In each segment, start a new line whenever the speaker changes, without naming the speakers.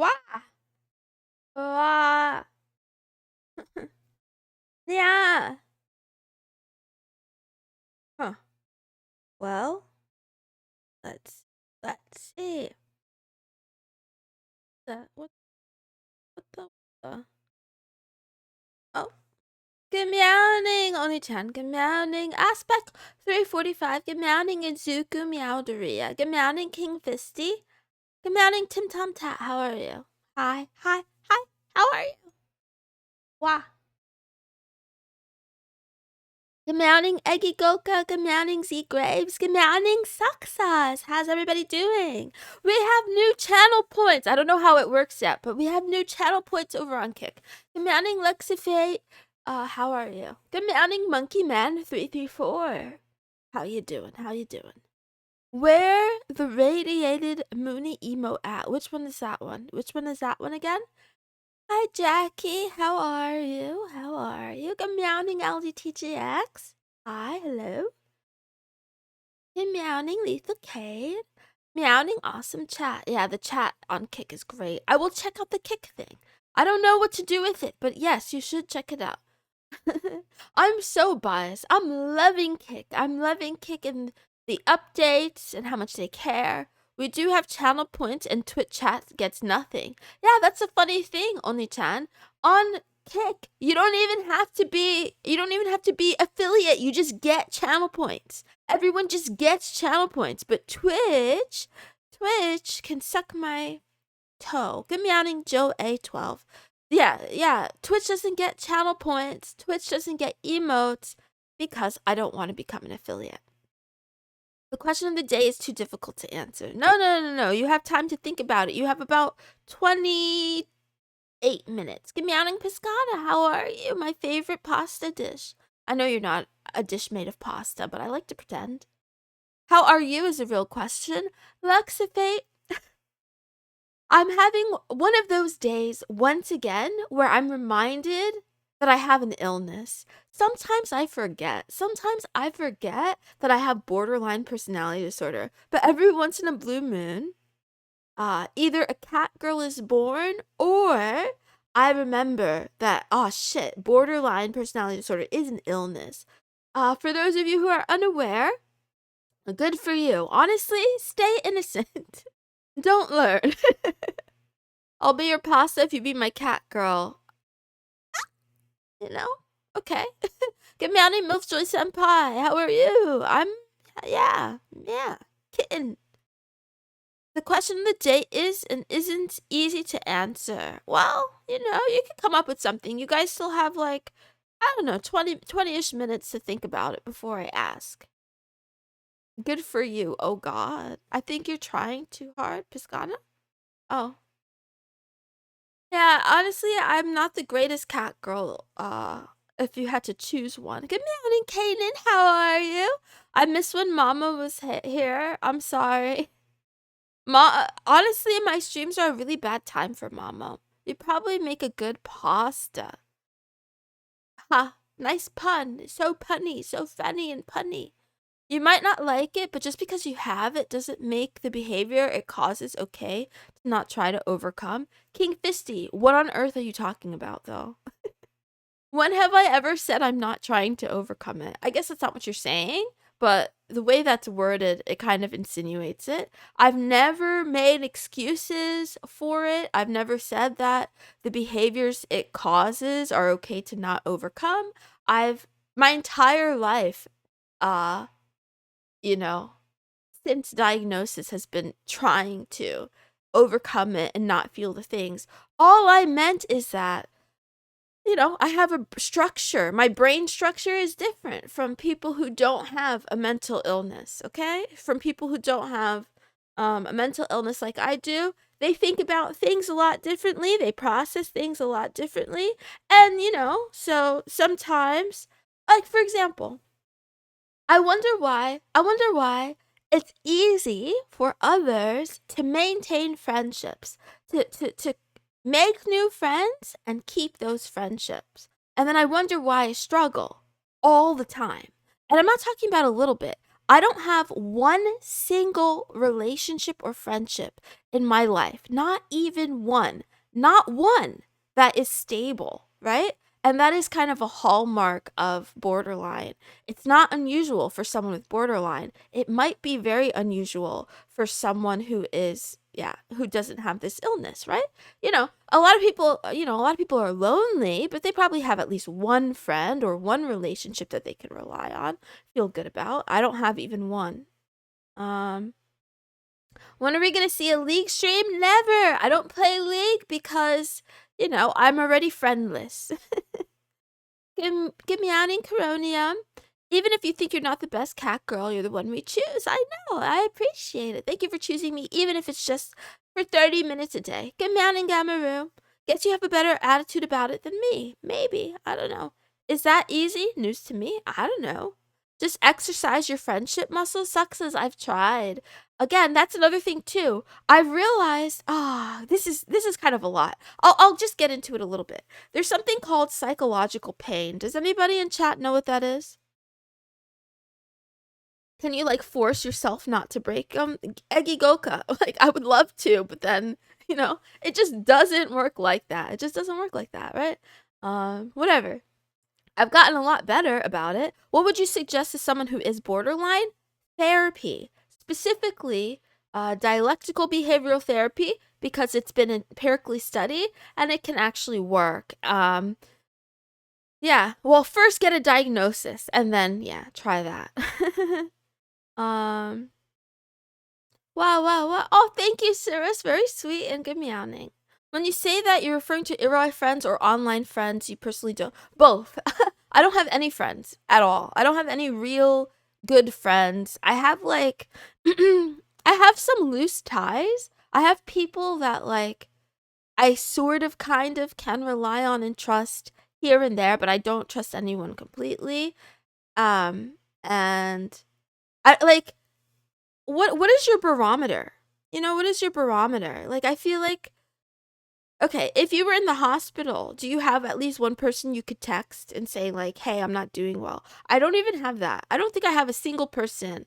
와! 와! Yeah. Huh. Well, let's see. What the? Oh, good morning, Oni-chan. Good morning, Aspect 345. Good morning, Izuku Meowderia. Good morning, King Fisty. Good morning, Tim Tom Tat. How are you? Hi. How are you? Wow. Good morning, Eggy Goka. Good morning, Z Graves. Good morning, Sucksauce. How's everybody doing? We have new channel points. I don't know how it works yet, but we have new channel points over on Kick. Good morning, Lexifate. How are you? Good morning, Monkey Man 334. How you doing? Where the radiated Moony emo at? Which one is that one? Again? Hi, Jackie. How are you? Good morning, LDTGX. Hi, hello. Good morning, Lethal Cade. Meowing awesome chat. Yeah, the chat on Kick is great. I will check out the Kick thing. I don't know what to do with it, but yes, you should check it out. I'm so biased. I'm loving Kick and the updates and how much they care. We do have channel points and Twitch chat gets nothing. Yeah, that's a funny thing, Oni-chan. On Kick, you don't even have to be affiliate. You just get channel points. Everyone just gets channel points, but Twitch can suck my toe. Good morning, Joe A12. Yeah. Twitch doesn't get channel points. Twitch doesn't get emotes because I don't want to become an affiliate. The question of the day is too difficult to answer. No. You have time to think about it. You have about 28 minutes. Good morning, Piscata. How are you? My favorite pasta dish. I know you're not a dish made of pasta, but I like to pretend. How are you is a real question. Luxifate. I'm having one of those days once again where I'm reminded that I have an illness. Sometimes I forget that I have borderline personality disorder. But every once in a blue moon, either a cat girl is born or I remember that, oh shit, borderline personality disorder is an illness. For those of you who are unaware, good for you. Honestly, stay innocent. Don't learn. I'll be your pasta if you be my cat girl. You know? Okay. Good morning, Milfjoy Senpai. How are you? Yeah. Kitten. The question of the day is and isn't easy to answer. Well, you can come up with something. You guys still have 20-ish minutes to think about it before I ask. Good for you. Oh God. I think you're trying too hard, Piscana. Oh. Yeah, honestly, I'm not the greatest cat girl, if you had to choose one. Good morning, Kaden. How are you? I miss when Mama was here. I'm sorry. Honestly, my streams are a really bad time for Mama. You probably make a good pasta. Ha, nice pun. So punny, so funny and punny. You might not like it, but just because you have it doesn't make the behavior it causes okay to not try to overcome. King Fisty, what on earth are you talking about, though? When have I ever said I'm not trying to overcome it? I guess that's not what you're saying, but the way that's worded, it kind of insinuates it. I've never made excuses for it. I've never said that the behaviors it causes are okay to not overcome. My entire life, since diagnosis has been trying to overcome it and not feel the things. All I meant is that, I have a structure. My brain structure is different from people who don't have a mental illness, okay? From people who don't have a mental illness like I do. They think about things a lot differently. They process things a lot differently. And, so sometimes, like, for example, I wonder why it's easy for others to maintain friendships, to make new friends and keep those friendships. And then I wonder why I struggle all the time. And I'm not talking about a little bit. I don't have one single relationship or friendship in my life, not even one, not one that is stable, right? And that is kind of a hallmark of borderline. It's not unusual for someone with borderline. It might be very unusual for someone who is, yeah, who doesn't have this illness, right? A lot of people, a lot of people are lonely, but they probably have at least one friend or one relationship that they can rely on, feel good about. I don't have even one. When are we going to see a League stream? Never. I don't play League because, I'm already friendless. Give me out in Coronium. Even if you think you're not the best cat girl, you're the one we choose. I know. I appreciate it. Thank you for choosing me, even if it's just for 30 minutes a day. Get me out in Gamaru. Guess you have a better attitude about it than me. Maybe. I don't know. Is that easy? News to me? I don't know. Just exercise your friendship muscles. Sucks as I've tried. Again, that's another thing too. I've realized, this is kind of a lot. I'll just get into it a little bit. There's something called psychological pain. Does anybody in chat know what that is? Can you force yourself not to break Eggy Goka? I would love to, but then, it just doesn't work like that. It just doesn't work like that, right? Whatever. I've gotten a lot better about it. What would you suggest to someone who is borderline? Therapy. Specifically, dialectical behavioral therapy, because it's been empirically studied and it can actually work. Yeah, well, first get a diagnosis and then, try that. Wow. Oh, thank you, Cirrus. Very sweet and good meowing. When you say that, you're referring to Iroi friends or online friends you personally don't. Both. I don't have any friends at all. I don't have any real good friends. I have I have some loose ties. I have people that I sort of kind of can rely on and trust here and there, but I don't trust anyone completely. And I what is your barometer? What is your barometer? I feel okay, if you were in the hospital, do you have at least one person you could text and say hey, I'm not doing well? I don't even have that. I don't think I have a single person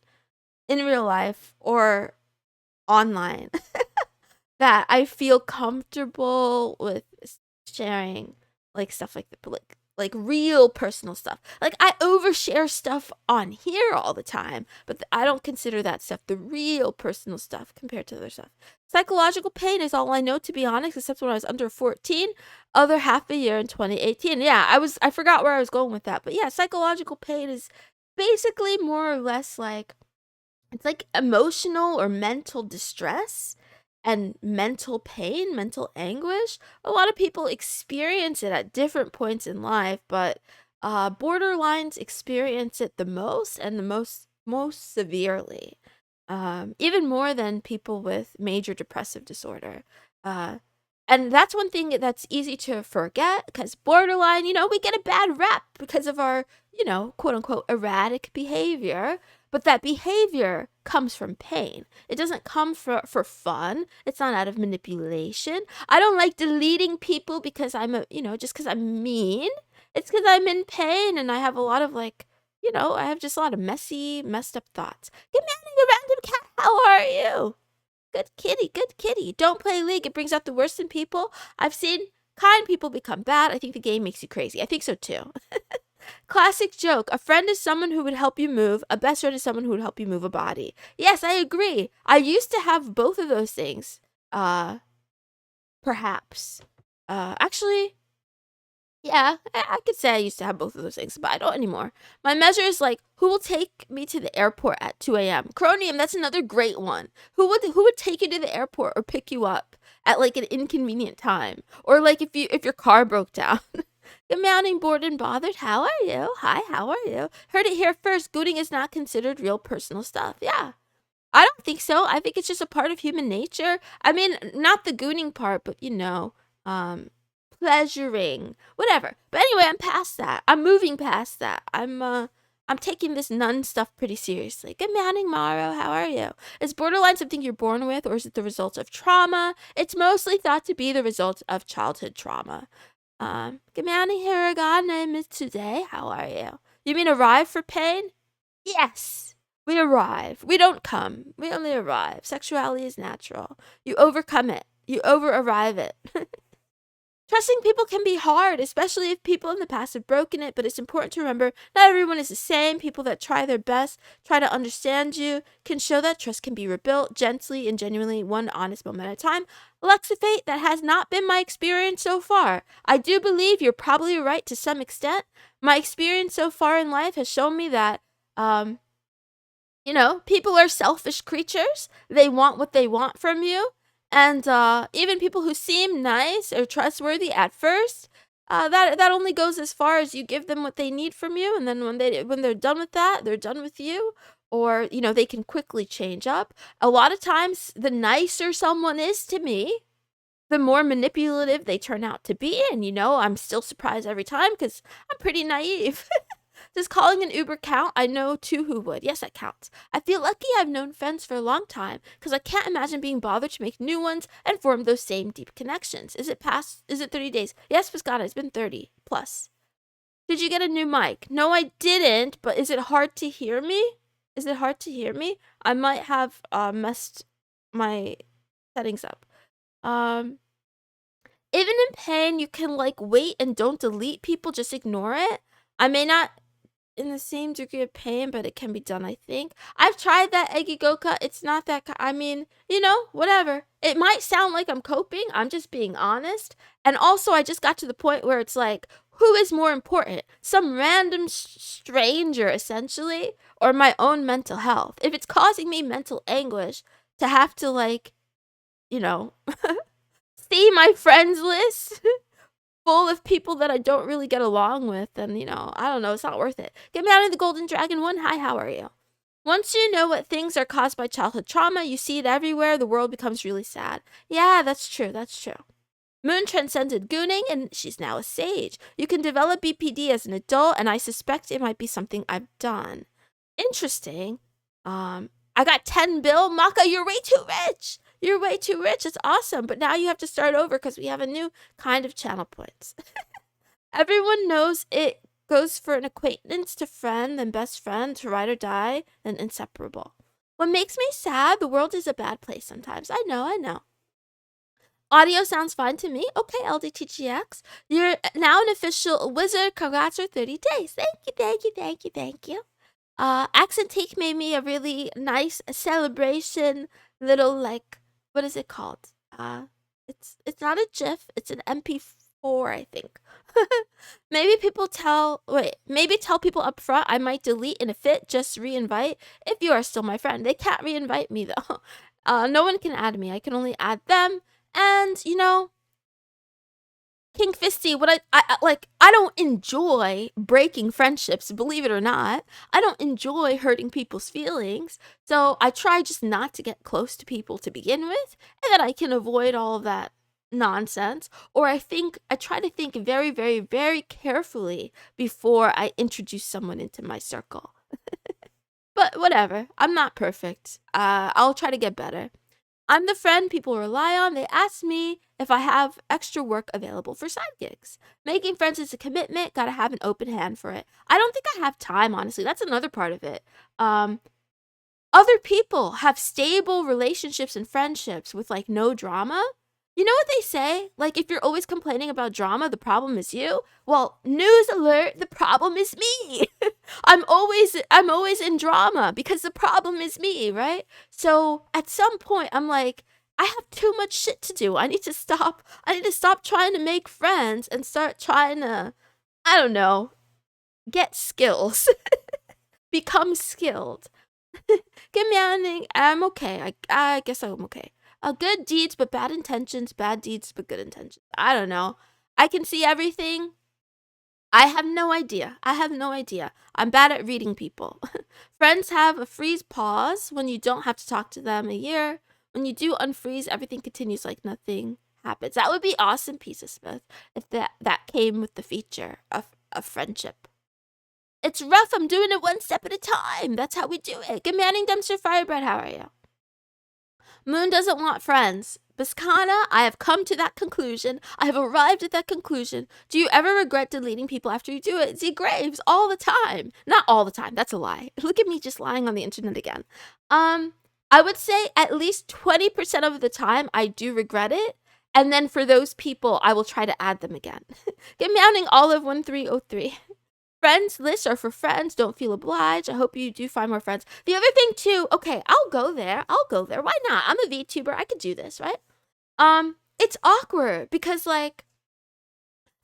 in real life or online that I feel comfortable with sharing stuff like that, like real personal stuff. I overshare stuff on here all the time, but I don't consider that stuff the real personal stuff compared to other stuff. Psychological pain is all I know, to be honest, except when I was under 14, other half a year in 2018. Yeah, I forgot where I was going with that, but yeah, psychological pain is basically more or less it's emotional or mental distress and mental pain, mental anguish. A lot of people experience it at different points in life, but borderlines experience it the most and the most severely, even more than people with major depressive disorder. And that's one thing that's easy to forget, because borderline, we get a bad rep because of our, quote unquote, erratic behavior. But that behavior comes from pain. It doesn't come for fun. It's not out of manipulation. I don't like deleting people because just because I'm mean. It's because I'm in pain and I have a lot of I have just a lot of messed up thoughts. Good morning, a random cat. How are you? Good kitty, good kitty. Don't play League. It brings out the worst in people. I've seen kind people become bad. I think the game makes you crazy. I think so too. Classic joke. A friend is someone who would help you move. A best friend is someone who would help you move a body. Yes, I agree. I used to have both of those things. Perhaps. Actually, yeah, I could say I used to have both of those things, but I don't anymore. My measure is who will take me to the airport at 2 a.m.? Cronium, that's another great one. Who would take you to the airport or pick you up at an inconvenient time? Or if your car broke down? Good morning, bored and bothered. How are you? Hi, how are you? Heard it here first. Gooning is not considered real personal stuff. Yeah. I don't think so. I think it's just a part of human nature. I mean, not the gooning part, but pleasuring, whatever. But anyway, I'm past that. I'm moving past that. I'm taking this nun stuff pretty seriously. Good morning, Maro. How are you? Is borderline something you're born with, or is it the result of trauma? It's mostly thought to be the result of childhood trauma. Good morning, Hiragana. Miss today. How are you? You mean arrive for pain? Yes. We arrive. We don't come. We only arrive. Sexuality is natural. You overcome it. You over-arrive it. Trusting people can be hard, especially if people in the past have broken it, but it's important to remember not everyone is the same. People that try their best, try to understand you, can show that trust can be rebuilt gently and genuinely, one honest moment at a time. Alexa Fate, that has not been my experience so far. I do believe you're probably right to some extent. My experience so far in life has shown me that, people are selfish creatures. They want what they want from you. And even people who seem nice or trustworthy at first, that only goes as far as you give them what they need from you. And then when they're done with that, they're done with you. Or, they can quickly change up. A lot of times, the nicer someone is to me, the more manipulative they turn out to be. And, I'm still surprised every time because I'm pretty naive. Does calling an Uber count? I know two who would. Yes, that counts. I feel lucky I've known friends for a long time because I can't imagine being bothered to make new ones and form those same deep connections. Is it 30 days? Yes, Piscata, it's been 30 plus. Did you get a new mic? No, I didn't, but is it hard to hear me? I might have messed my settings up. Even in pain, you can wait and don't delete people, just ignore it. I may not in the same degree of pain, but it can be done, I think. I've tried that Egigoka. It's not that, whatever. It might sound like I'm coping. I'm just being honest. And also, I just got to the point where it's like, who is more important? Some random stranger, essentially, or my own mental health? If it's causing me mental anguish to have to, see my friends list full of people that I don't really get along with, and, I don't know, it's not worth it. Get me out of the Golden Dragon 1. Hi, how are you? Once you know what things are caused by childhood trauma, you see it everywhere, the world becomes really sad. Yeah, that's true. Moon transcended gooning, and she's now a sage. You can develop BPD as an adult, and I suspect it might be something I've done. Interesting. I got 10 bill. Maka, you're way too rich. You're way too rich. It's awesome. But now you have to start over because we have a new kind of channel points. Everyone knows it goes for an acquaintance to friend, then best friend, to ride or die, then inseparable. What makes me sad, the world is a bad place sometimes. I know. Audio sounds fine to me. Okay, LDTGX. You're now an official wizard. Congrats for 30 days. Thank you. Accent Take made me a really nice celebration little, what is it called? It's not a GIF, it's an MP4, I think. Maybe tell people up front I might delete in a fit, just re-invite if you are still my friend. They can't re-invite me though. No one can add me, I can only add them. And, King Fisty, what I don't enjoy breaking friendships, believe it or not. I don't enjoy hurting people's feelings. So I try just not to get close to people to begin with, and then I can avoid all of that nonsense. Or I try to think very, very, very carefully before I introduce someone into my circle. But whatever, I'm not perfect. I'll try to get better. I'm the friend people rely on. They ask me if I have extra work available for side gigs. Making friends is a commitment. Gotta have an open hand for it. I don't think I have time, honestly. That's another part of it. Other people have stable relationships and friendships with, no drama. You know what they say? If you're always complaining about drama, the problem is you. Well, news alert, the problem is me. I'm always in drama because the problem is me, right? So at some point, I'm like, I have too much shit to do. I need to stop trying to make friends and start trying to, I don't know, get skills. Become skilled. Get me out of I'm okay. I guess I'm okay. Good deeds but bad intentions, bad deeds but good intentions. I don't know. I can see everything. I have no idea. I'm bad at reading people. Friends have a freeze pause when you don't have to talk to them a year. When you do unfreeze, everything continues like nothing happens. That would be awesome, Pizza Smith, if that came with the feature of friendship. It's rough. I'm doing it one step at a time. That's how we do it. Good morning, Dumpster Firebread. How are you? Moon doesn't want friends. Biskana, I have come to that conclusion. I have arrived at that conclusion. Do you ever regret deleting people after you do it? Z Graves, all the time. Not all the time. That's a lie. Look at me just lying on the internet again. I would say at least 20% of the time I do regret it. And then for those people, I will try to add them again. Get meowing Olive 1303. Friends lists are for friends. Don't feel obliged. I hope you do find more friends. The other thing too, okay, I'll go there. Why not? I'm a VTuber. I could do this, right? It's awkward because like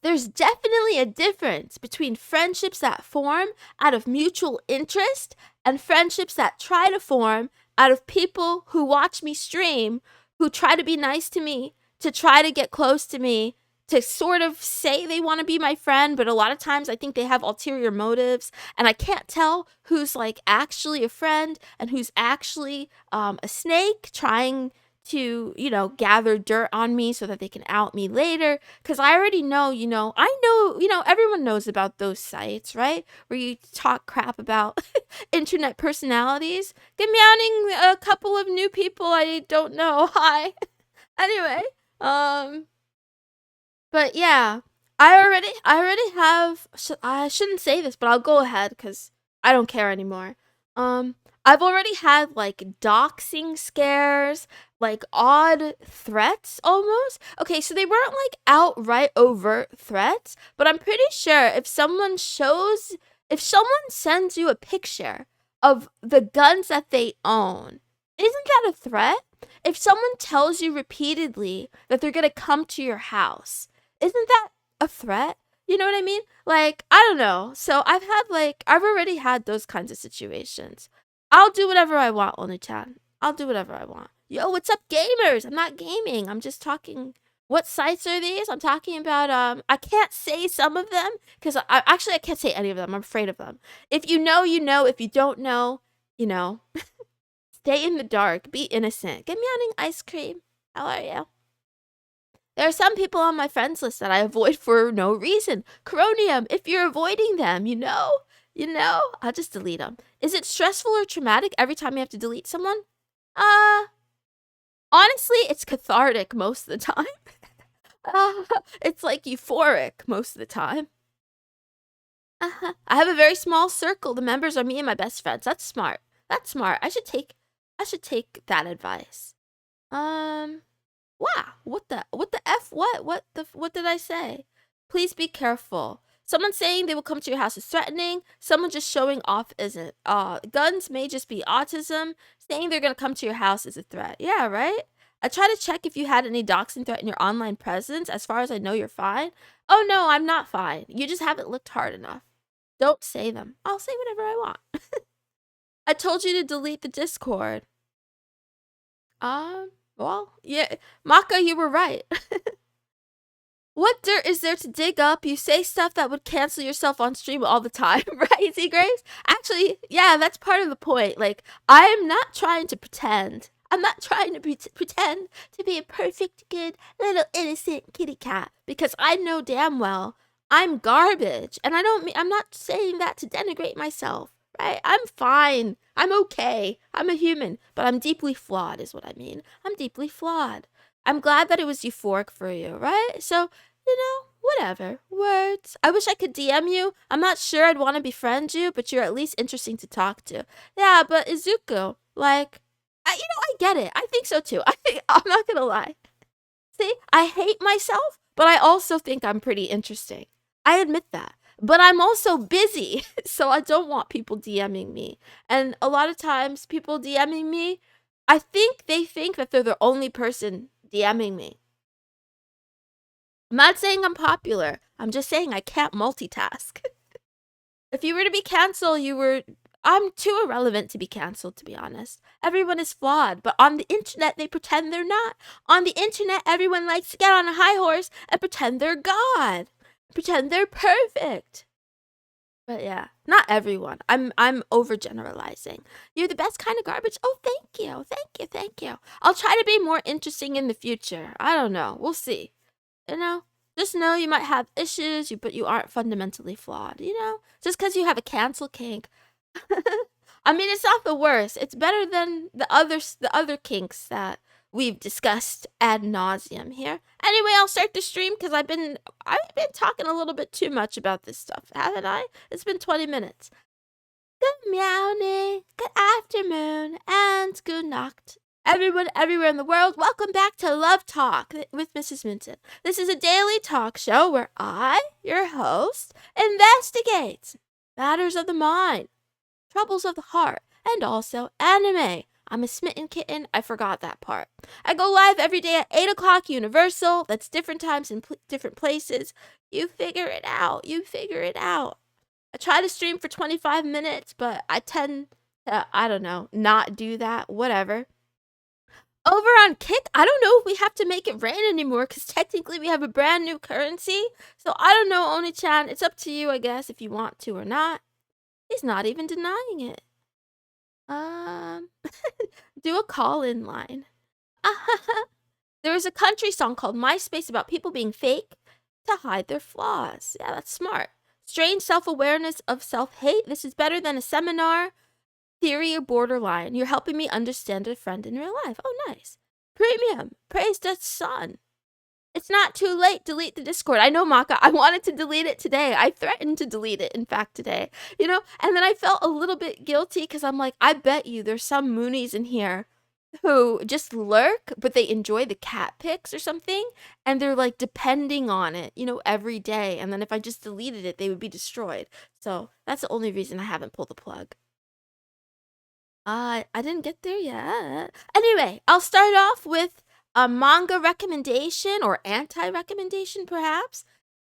there's definitely a difference between friendships that form out of mutual interest and friendships that try to form out of people who watch me stream, who try to be nice to me, to try to get close to me, to sort of say they want to be my friend, but a lot of times I think they have ulterior motives, and I can't tell who's like actually a friend and who's actually a snake trying to, you know, gather dirt on me so that they can out me later. Because I already know, everyone knows about those sites, right? Where you talk crap about internet personalities. Get meowing a couple of new people I don't know. Hi. Anyway, but yeah, I already have, I shouldn't say this, but I'll go ahead because I don't care anymore. I've already had like doxing scares, like odd threats almost. Okay, so they weren't like outright overt threats, but I'm pretty sure if someone sends you a picture of the guns that they own, isn't that a threat? If someone tells you repeatedly that they're gonna come to your house, isn't that a threat? You know what I mean? Like, I don't know. So I've already had those kinds of situations. I'll do whatever I want, Onu-chan. I'll do whatever I want. Yo, what's up, gamers? I'm not gaming. I'm just talking. What sites are these? I'm talking about, I can't say some of them because I can't say any of them. I'm afraid of them. If you know, you know. If you don't know, you know. Stay in the dark. Be innocent. Get me on ice cream. How are you? There are some people on my friends list that I avoid for no reason. Coronium, if you're avoiding them, you know, I'll just delete them. Is it stressful or traumatic every time you have to delete someone? Honestly, it's cathartic most of the time. It's like euphoric most of the time. I have a very small circle. The members are me and my best friends. That's smart. I should take that advice. Wow, what the F? What did I say? Please be careful. Someone saying they will come to your house is threatening. Someone just showing off isn't. Guns may just be autism. Saying they're gonna come to your house is a threat. Yeah, right? I try to check if you had any doxing threat in your online presence. As far as I know, you're fine. Oh no, I'm not fine. You just haven't looked hard enough. Don't say them. I'll say whatever I want. I told you to delete the Discord. Well, yeah, Maka, you were right. What dirt is there to dig up? You say stuff that would cancel yourself on stream all the time, right, Z Graves? Actually, yeah, that's part of the point. Like, I'm not trying to pretend. I'm not trying to pretend to be a perfect, good, little innocent kitty cat because I know damn well I'm garbage, and I'm not saying that to denigrate myself. Right? I'm fine. I'm okay. I'm a human, but I'm deeply flawed is what I mean. I'm deeply flawed. I'm glad that it was euphoric for you, right? So, whatever. Words. I wish I could DM you. I'm not sure I'd want to befriend you, but you're at least interesting to talk to. Yeah, but Izuku, like, I get it. I think so too. I'm not gonna lie. See, I hate myself, but I also think I'm pretty interesting. I admit that. But I'm also busy, so I don't want people DMing me. And a lot of times, people DMing me, I think they think that they're the only person DMing me. I'm not saying I'm popular. I'm just saying I can't multitask. If you were to be canceled, I'm too irrelevant to be canceled, to be honest. Everyone is flawed, but on the internet, they pretend they're not. On the internet, everyone likes to get on a high horse and pretend they're God. Pretend they're perfect. But yeah, not everyone. I'm overgeneralizing. You're the best kind of garbage. Oh, thank you. I'll try to be more interesting in the future. I don't know. We'll see. Just know you might have issues, but you aren't fundamentally flawed. Just because you have a cancel kink. I mean, it's not the worst. It's better than the other kinks that we've discussed ad nauseum here. Anyway, I'll start the stream because I've been talking a little bit too much about this stuff, haven't I? It's been 20 minutes. Good morning, good afternoon, and good night. Everyone, everywhere in the world, welcome back to Love Talk with Mrs. Moonson. This is a daily talk show where I, your host, investigate matters of the mind, troubles of the heart, and also anime. I'm a smitten kitten. I forgot that part. I go live every day at 8 o'clock Universal. That's different times in different places. You figure it out. You figure it out. I try to stream for 25 minutes, but I tend to, I don't know, not do that. Whatever. Over on Kick, I don't know if we have to make it rain anymore because technically we have a brand new currency. So I don't know, Oni-chan. It's up to you, I guess, if you want to or not. He's not even denying it. Do a call-in line. There was a country song called MySpace about people being fake to hide their flaws. Yeah, that's smart. Strange self-awareness of self-hate. This is better than a seminar. Theory or borderline. You're helping me understand a friend in real life. Oh, nice. Premium. Praise the sun. It's not too late. Delete the Discord. I know, Maka. I wanted to delete it today. I threatened to delete it, in fact, today. You know? And then I felt a little bit guilty because I'm like, I bet you there's some Moonies in here who just lurk, but they enjoy the cat pics or something. And they're like depending on it, you know, every day. And then if I just deleted it, they would be destroyed. So that's the only reason I haven't pulled the plug. I didn't get there yet. Anyway, I'll start off with a manga recommendation or anti-recommendation perhaps,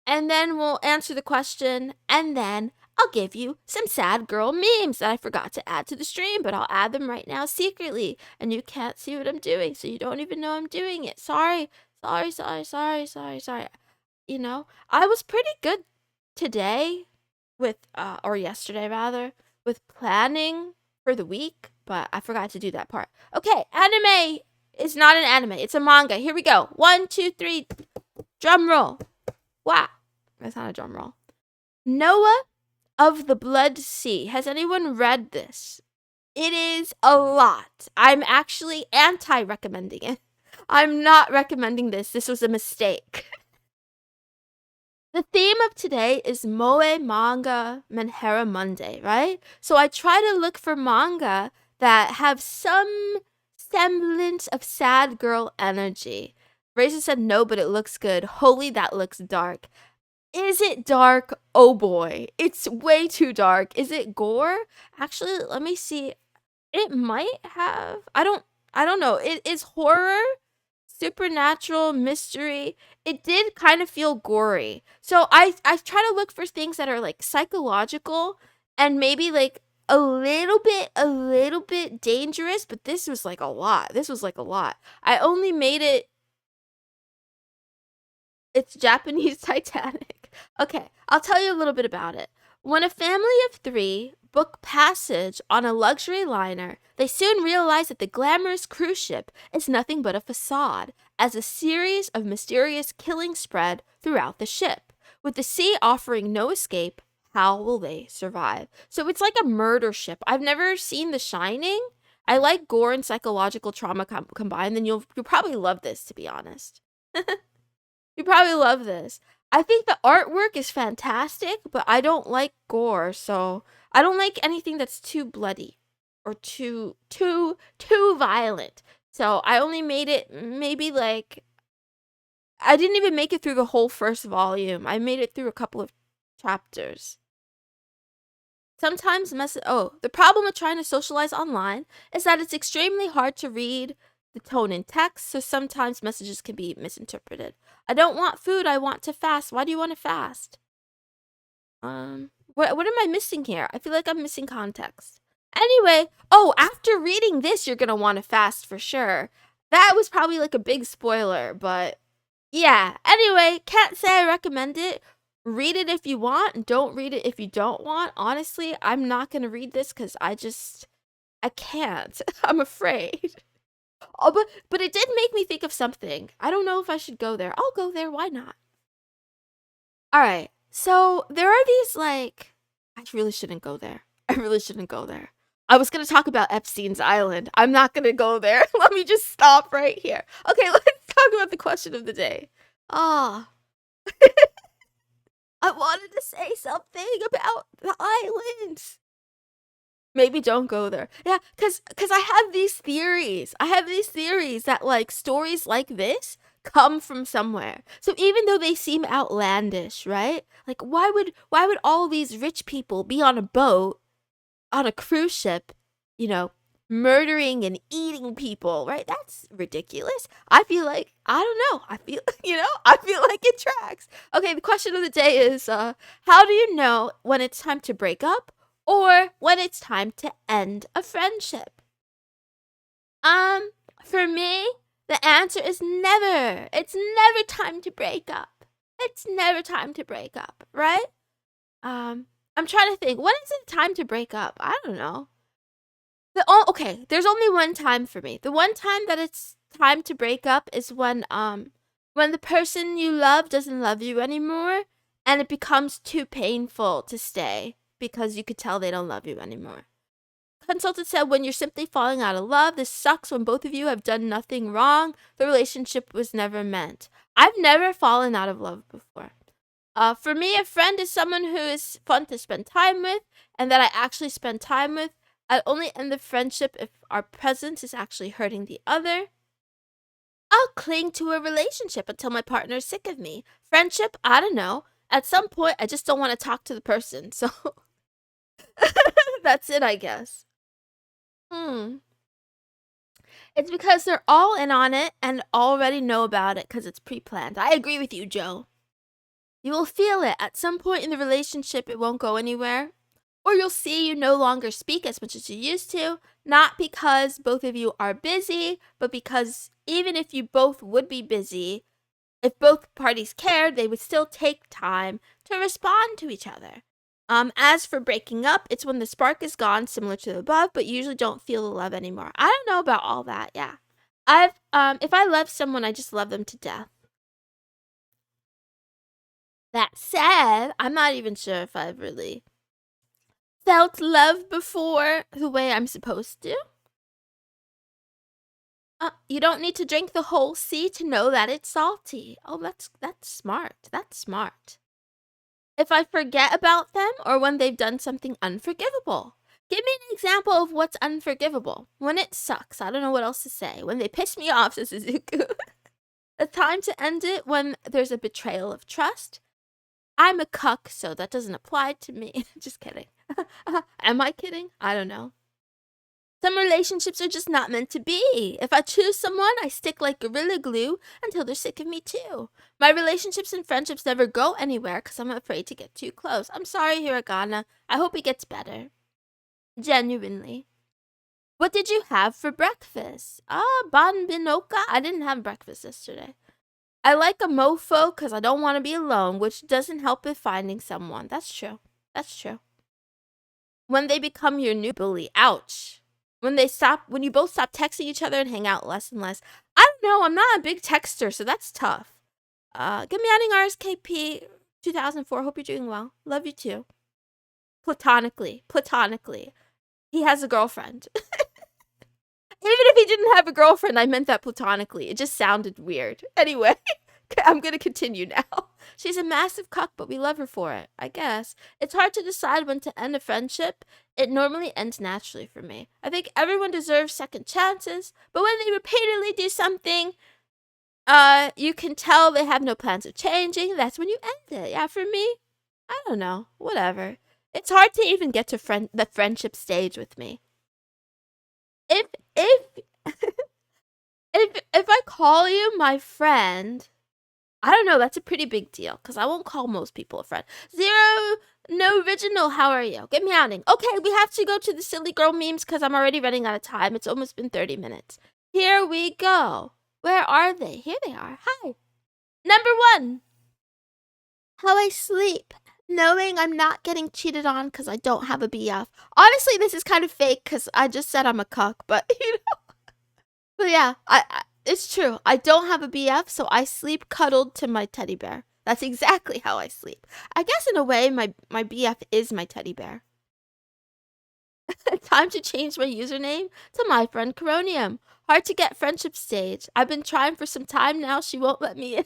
and then we'll answer the question, and then I'll give you some sad girl memes that I forgot to add to the stream, but I'll add them right now secretly, and you can't see what I'm doing, so you don't even know I'm doing it. Sorry. You know, I was pretty good today with, or yesterday rather, with planning for the week, but I forgot to do that part. Okay, anime is not an anime. It's a manga. Here we go. 1, 2, 3. Drum roll. Wow. That's not a drum roll. Noah of the Blood Sea. Has anyone read this? It is a lot. I'm actually anti-recommending it. I'm not recommending this. This was a mistake. The theme of today is Moe Manga Menhera Monday, right? So I try to look for manga that have some semblance of sad girl energy. Razor said no, but it looks good. Holy, that looks dark. Is it dark? Oh boy. It's way too dark. Is it gore? Actually, let me see. It might have. I don't know. It is horror, supernatural, mystery. It did kind of feel gory. So I try to look for things that are like psychological and maybe like a little bit dangerous, but this was like a lot. I only made it. It's Japanese Titanic. Okay, I'll tell you a little bit about it. When a family of 3 book passage on a luxury liner, they soon realize that the glamorous cruise ship is nothing but a facade, as a series of mysterious killings spread throughout the ship. With the sea offering no escape, how will they survive? So it's like a murder ship. I've never seen The Shining. I like gore and psychological trauma combined, then you'll probably love this, to be honest. You probably love this. I think the artwork is fantastic, but I don't like gore, so I don't like anything that's too bloody or too violent. So I only made it maybe like I didn't even make it through the whole first volume. I made it through a couple of chapters. Sometimes the problem with trying to socialize online is that it's extremely hard to read the tone in text, so sometimes messages can be misinterpreted. I don't want food, I want to fast. Why do you want to fast? What am I missing here? I feel like I'm missing context. Anyway, after reading this, you're gonna want to fast for sure. That was probably like a big spoiler, but yeah. Anyway, can't say I recommend it. Read it if you want, don't read it if you don't want. Honestly, I'm not gonna read this because I can't. I'm afraid. Oh, but it did make me think of something. I don't know if I should go there. I'll go there. Why not? All right. So there are these like, I really shouldn't go there. I was gonna talk about Epstein's Island. I'm not gonna go there. Let me just stop right here. Okay, let's talk about the question of the day. Ah, I wanted to say something about the islands. Maybe don't go there. Yeah, cause I have these theories. I have these theories that like stories like this come from somewhere. So even though they seem outlandish, right? Like why would all these rich people be on a boat on a cruise ship, you know, murdering and eating people, right? That's ridiculous. I feel like I don't know. I feel I feel like it tracks. Okay, the question of the day is how do you know when it's time to break up or when it's time to end a friendship? For me, the answer is never. It's never time to break up. It's never time to break up, right? I'm trying to think. When is it time to break up? I don't know. Okay, there's only one time for me. The one time that it's time to break up is when the person you love doesn't love you anymore and it becomes too painful to stay because you could tell they don't love you anymore. Consultant said when you're simply falling out of love, this sucks when both of you have done nothing wrong. The relationship was never meant. I've never fallen out of love before. For me, a friend is someone who is fun to spend time with and that I actually spend time with. I'd only end the friendship if our presence is actually hurting the other. I'll cling to a relationship until my partner is sick of me. Friendship, I don't know. At some point, I just don't want to talk to the person. So that's it, I guess. It's because they're all in on it and already know about it because it's pre-planned. I agree with you, Joe. You will feel it. At some point in the relationship, it won't go anywhere. Or you'll see you no longer speak as much as you used to, not because both of you are busy, but because even if you both would be busy, if both parties cared, they would still take time to respond to each other. As for breaking up, it's when the spark is gone, similar to the above, but you usually don't feel the love anymore. I don't know about all that, yeah. If I love someone, I just love them to death. That said, I'm not even sure if I've really felt love before the way I'm supposed to. You don't need to drink the whole sea to know that it's salty. Oh, that's smart. That's smart. If I forget about them or when they've done something unforgivable. Give me an example of what's unforgivable. When it sucks. I don't know what else to say. When they piss me off, says Suzuku. The time to end it when there's a betrayal of trust. I'm a cuck, so that doesn't apply to me. Just kidding. Am I kidding? I don't know. Some relationships are just not meant to be. If I choose someone, I stick like Gorilla Glue until they're sick of me too. My relationships and friendships never go anywhere because I'm afraid to get too close. I'm sorry, Hiragana. I hope it gets better. Genuinely. What did you have for breakfast? Banbinoka? I didn't have breakfast yesterday. I like a mofo because I don't want to be alone, which doesn't help with finding someone. That's true. That's true. When they become your new bully. Ouch. When you both stop texting each other and hang out less and less. I don't know. I'm not a big texter, so that's tough. Good morning, RSKP 2004. Hope you're doing well. Love you too. Platonically. He has a girlfriend. Even if he didn't have a girlfriend, I meant that platonically. It just sounded weird. Anyway, I'm gonna continue now. She's a massive cuck, but we love her for it, I guess. It's hard to decide when to end a friendship. It normally ends naturally for me. I think everyone deserves second chances, but when they repeatedly do something, you can tell they have no plans of changing. That's when you end it. Yeah, for me, I don't know. Whatever. It's hard to even get to the friendship stage with me. If if I call you my friend, I don't know, that's a pretty big deal because I won't call most people a friend. Zero, no original, how are you? Get me outing. Okay, we have to go to the silly girl memes because I'm already running out of time. It's almost been 30 minutes. Here we go. Where are they? Here they are. Hi. Number 1. How I sleep. Knowing I'm not getting cheated on because I don't have a BF. Honestly, this is kind of fake because I just said I'm a cuck, but you know. But yeah, it's true. I don't have a BF, so I sleep cuddled to my teddy bear. That's exactly how I sleep. I guess in a way, my BF is my teddy bear. Time to change my username to my friend Coronium. Hard to get friendship stage. I've been trying for some time now. She won't let me in.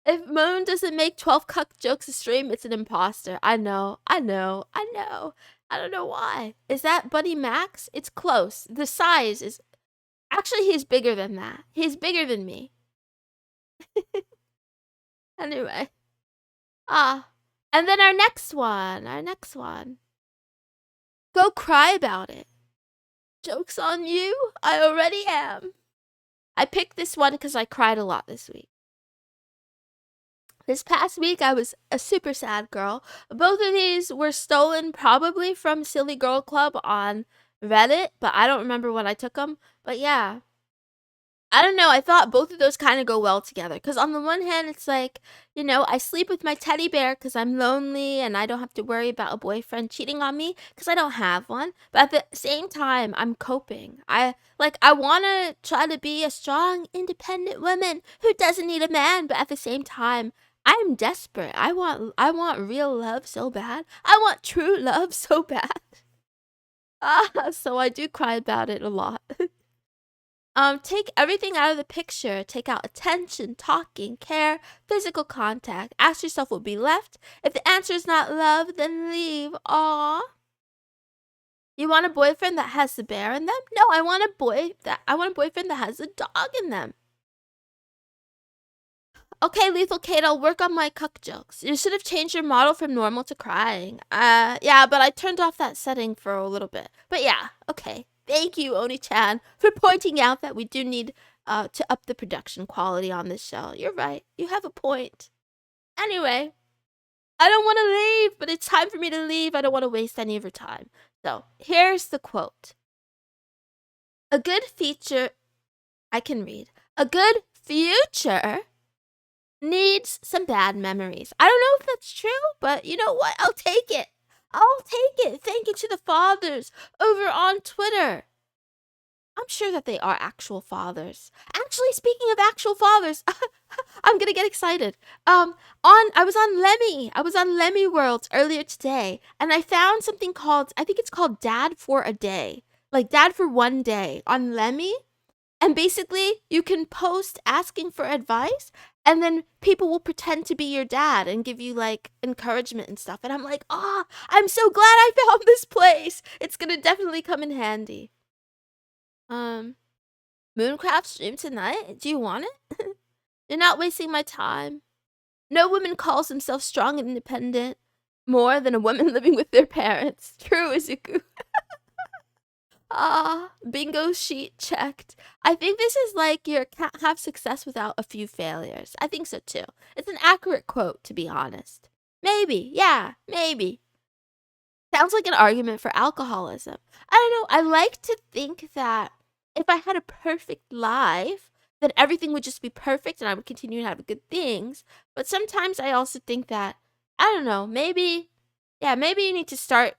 If Moon doesn't make 12 cuck jokes a stream, it's an imposter. I know. I don't know why. Is that Buddy Max? It's close. The size is... Actually, he's bigger than that. He's bigger than me. Anyway. And then our next one. Go cry about it. Joke's on you. I already am. I picked this one because I cried a lot this week. This past week, I was a super sad girl. Both of these were stolen probably from Silly Girl Club on Reddit, but I don't remember when I took them. But yeah. I don't know. I thought both of those kind of go well together. Because on the one hand, it's like, you know, I sleep with my teddy bear because I'm lonely and I don't have to worry about a boyfriend cheating on me because I don't have one. But at the same time, I'm coping. I want to try to be a strong, independent woman who doesn't need a man. But at the same time, I'm desperate. I want real love so bad. I want true love so bad. So I do cry about it a lot. Take everything out of the picture. Take out attention, talking, care, physical contact. Ask yourself what will be left. If the answer is not love, then leave. Aww. You want a boyfriend that has the bear in them? No, I want a boyfriend that has a dog in them. Okay, Lethal Kate, I'll work on my cuck jokes. You should have changed your model from normal to crying. Yeah, but I turned off that setting for a little bit. But yeah, okay. Thank you, Oni-chan, for pointing out that we do need to up the production quality on this show. You're right. You have a point. Anyway, I don't want to leave, but it's time for me to leave. I don't want to waste any of your time. So, here's the quote. A good future needs some bad memories. I don't know if that's true, but you know what? I'll take it. Thank you to the fathers over on Twitter. I'm sure that they are actual fathers. Actually, speaking of actual fathers, I'm gonna get excited. I was on Lemmy World earlier today, and I found something called, I think it's called Dad for a Day. Like Dad for one day on Lemmy. And basically, you can post asking for advice, and then people will pretend to be your dad and give you, like, encouragement and stuff. And I'm like, I'm so glad I found this place. It's gonna definitely come in handy. Mooncraft stream tonight? Do you want it? You're not wasting my time. No woman calls themselves strong and independent more than a woman living with their parents. True, Izuku. Bingo sheet checked. I think this is like you can't have success without a few failures. I think so too. It's an accurate quote, to be honest. Maybe, yeah, maybe. Sounds like an argument for alcoholism. I don't know. I like to think that if I had a perfect life, then everything would just be perfect and I would continue to have good things. But sometimes I also think that, I don't know, maybe you need to start.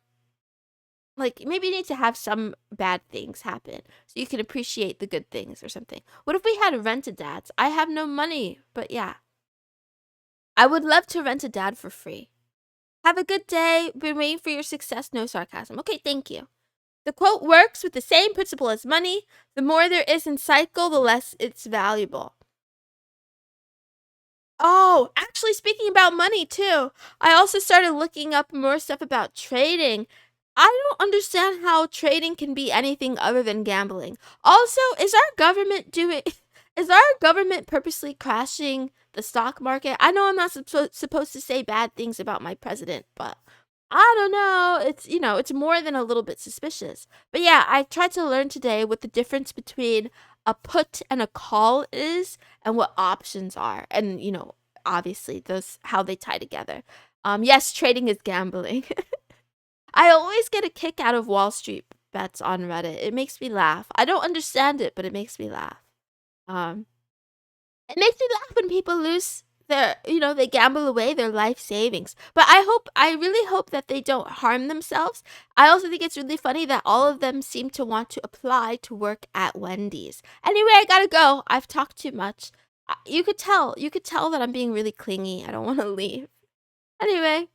Like, maybe you need to have some bad things happen so you can appreciate the good things or something. What if we had rented dads? I have no money, but yeah. I would love to rent a dad for free. Have a good day. Been waiting for your success. No sarcasm. Okay, thank you. The quote works with the same principle as money. The more there is in cycle, the less it's valuable. Oh, actually, speaking about money too, I also started looking up more stuff about trading. I don't understand how trading can be anything other than gambling. Also, is our government purposely crashing the stock market? I know I'm not supposed to say bad things about my president, but I don't know. It's more than a little bit suspicious. But yeah, I tried to learn today what the difference between a put and a call is and what options are. And, obviously how they tie together. Yes, trading is gambling. I always get a kick out of Wall Street bets on Reddit. It makes me laugh. I don't understand it, but it makes me laugh. It makes me laugh when people lose they gamble away their life savings. But I really hope that they don't harm themselves. I also think it's really funny that all of them seem to want to apply to work at Wendy's. Anyway, I gotta go. I've talked too much. You could tell that I'm being really clingy. I don't want to leave. Anyway.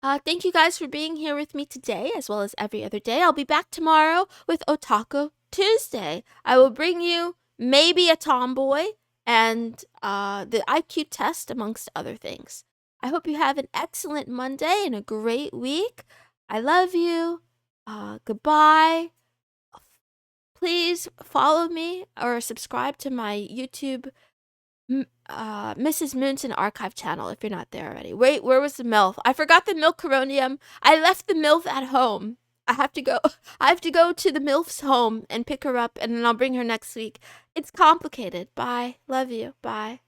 Thank you guys for being here with me today, as well as every other day. I'll be back tomorrow with Otaku Tuesday. I will bring you maybe a tomboy and the IQ test, amongst other things. I hope you have an excellent Monday and a great week. I love you. Goodbye. Please follow me or subscribe to my YouTube Mrs. Moonson archive channel if you're not there already. Wait, where was the MILF? I forgot the milk-coronium. I left the MILF at home. I have to go to the MILF's home and pick her up, and then I'll bring her next week. It's complicated. Bye. Love you. Bye.